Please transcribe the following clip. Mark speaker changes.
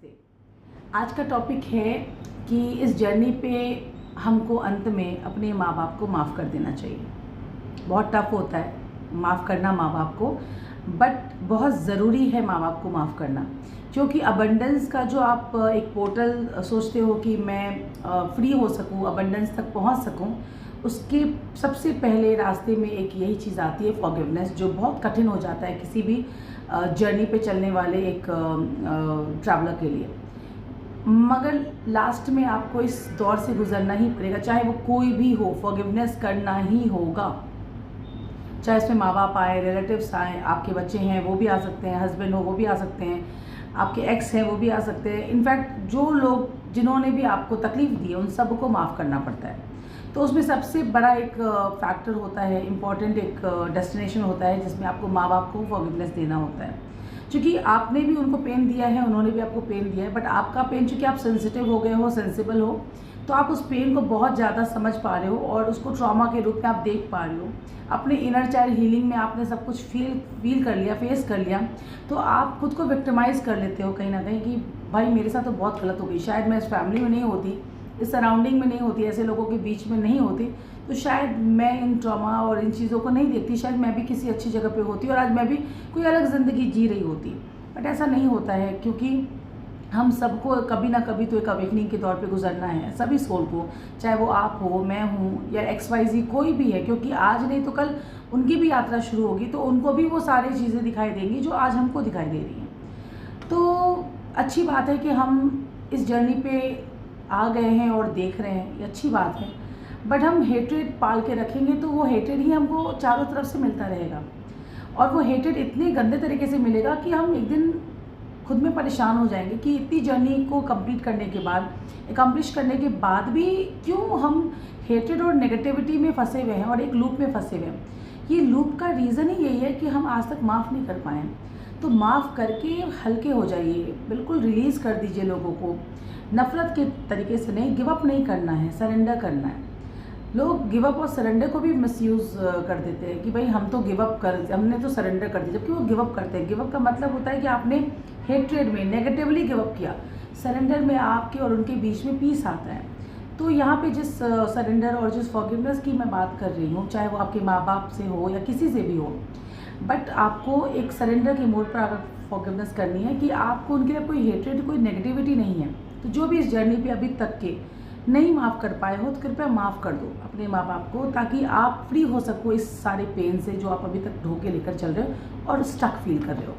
Speaker 1: नमस्ते। आज का टॉपिक है कि इस जर्नी पे हमको अंत में अपने माँ बाप को माफ़ कर देना चाहिए। बहुत टफ होता है माफ़ करना माँ बाप को, बट बहुत ज़रूरी है माँ बाप को माफ़ करना, क्योंकि अबंडेंस का जो आप एक पोर्टल सोचते हो कि मैं फ्री हो सकूँ, अबंडेंस तक पहुँच सकूँ, उसके सबसे पहले रास्ते में एक यही चीज़ आती है, फॉरगिवनेस, जो बहुत कठिन हो जाता है किसी भी जर्नी पे चलने वाले एक ट्रैवलर के लिए। मगर लास्ट में आपको इस दौर से गुजरना ही पड़ेगा, चाहे वो कोई भी हो, फॉरगिवनेस करना ही होगा। चाहे इसमें माँ बाप आए, रिलेटिव्स आए, आपके बच्चे हैं वो भी आ सकते हैं, हस्बैंड हो वो भी आ सकते हैं, आपके एक्स हैं वो भी आ सकते हैं। इनफैक्ट जो लोग जिन्होंने भी आपको तकलीफ़ दी है उन सबको माफ़ करना पड़ता है। तो उसमें सबसे बड़ा एक फैक्टर होता है, इम्पॉर्टेंट एक डेस्टिनेशन होता है जिसमें आपको माँ बाप को फॉरगिवनेस देना होता है। क्योंकि आपने भी उनको पेन दिया है, उन्होंने भी आपको पेन दिया है, बट आपका पेन, चूँकि आप सेंसिटिव हो गए हो, सेंसिबल हो, तो आप उस पेन को बहुत ज़्यादा समझ पा रहे हो और उसको ट्रॉमा के रूप में आप देख पा रहे हो। अपने इनर चाइल्ड हीलिंग में आपने सब कुछ फील कर लिया, फेस कर लिया, तो आप खुद को विक्टिमाइज़ कर लेते हो कहीं ना कहीं कि भाई मेरे साथ तो बहुत गलत हो गई, शायद मैं इस फैमिली में नहीं होती, इस सराउंडिंग में नहीं होती, ऐसे लोगों के बीच में नहीं होती, तो शायद मैं इन ट्रॉमा और इन चीज़ों को नहीं देखती, शायद मैं भी किसी अच्छी जगह पे होती और आज मैं भी कोई अलग ज़िंदगी जी रही होती। बट ऐसा नहीं होता है, क्योंकि हम सबको कभी ना कभी तो एक अवेकनिंग के तौर पे गुजरना है, सभी सोल को, चाहे वो आप हो, मैं हूँ या XYZ कोई भी है, क्योंकि आज नहीं तो कल उनकी भी यात्रा शुरू होगी, तो उनको भी वो सारी चीज़ें दिखाई देंगी जो आज हमको दिखाई दे रही हैं। तो अच्छी बात है कि हम इस जर्नी पे आ गए हैं और देख रहे हैं, ये अच्छी बात है। बट हम हेट्रेड पाल के रखेंगे तो वो हेट्रेड ही हमको चारों तरफ से मिलता रहेगा, और वो हेट्रेड इतने गंदे तरीके से मिलेगा कि हम एक दिन खुद में परेशान हो जाएंगे कि इतनी जर्नी को कंप्लीट करने के बाद, एकम्प्लिश करने के बाद भी क्यों हम हेट्रेड और नेगेटिविटी में फंसे हुए हैं और एक लूप में फंसे हुए हैं। ये लूप का रीज़न ही यही है कि हम आज तक माफ़ नहीं कर पाए। तो माफ़ करके हल्के हो जाइए, बिल्कुल रिलीज़ कर दीजिए लोगों को। नफ़रत के तरीके से नहीं, गिव अप नहीं करना है, सरेंडर करना है। लोग गिव अप और सरेंडर को भी मिसयूज़ कर देते हैं कि भाई हमने तो सरेंडर कर दिया, जबकि वो गिव अप करते हैं। गिव अप का मतलब होता है कि आपने हेट्रेड में नेगेटिवली गिव अप किया। सरेंडर में आपके और उनके बीच में पीस आता है। तो यहाँ पे जिस सरेंडर और जिस फॉरगिवनेस की मैं बात कर रही हूँ, चाहे वो आपके माँ बाप से हो या किसी से भी हो, बट आपको एक सरेंडर के मोड पर अगर फॉरगिवनेस करनी है कि आपको उनके लिए कोई हेट्रेड, कोई नेगेटिविटी नहीं है, तो जो भी इस जर्नी पे अभी तक के नहीं माफ़ कर पाए हो तो कृपया माफ़ कर दो अपने माँ बाप को, ताकि आप फ्री हो सको इस सारे पेन से जो आप अभी तक ढो के लेकर चल रहे हो और स्टक फील कर रहे हो।